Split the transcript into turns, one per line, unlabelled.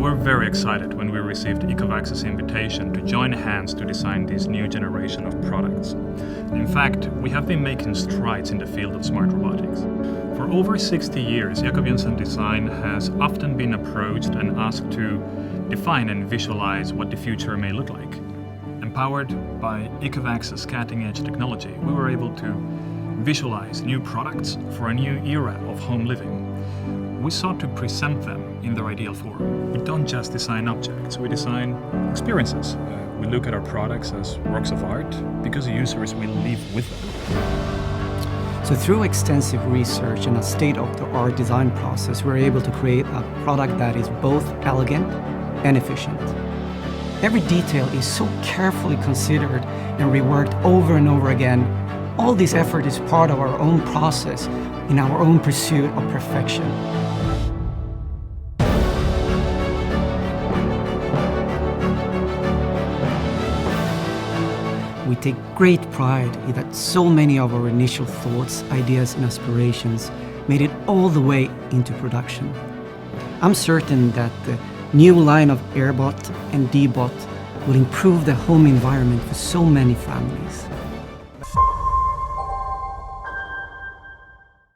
were very excited when we received ECOVACS's invitation to join hands to design this new generation of products. In fact, we have been making strides in the field of smart robotics. For over 60 years, Jensen Design has often been approached and asked to define and visualize what the future may look like. Empowered by ECOVACS's cutting-edge technology, we were able to visualize new products for a new era of home living. We sought to present them in their ideal form. We don't just design objects, we design experiences. We look at our products as works of art because users will live with them.
So through extensive research and a state-of-the-art design process, we're able to create a product that is both elegant and efficient. Every detail is so carefully considered and reworked over and over again. All this effort is part of our own process in our own pursuit of perfection. We take great pride in that so many of our initial thoughts, ideas and aspirations made it all the way into production. I'm certain that the new line of ERBOT and DEEBOT will improve the home environment for so many families.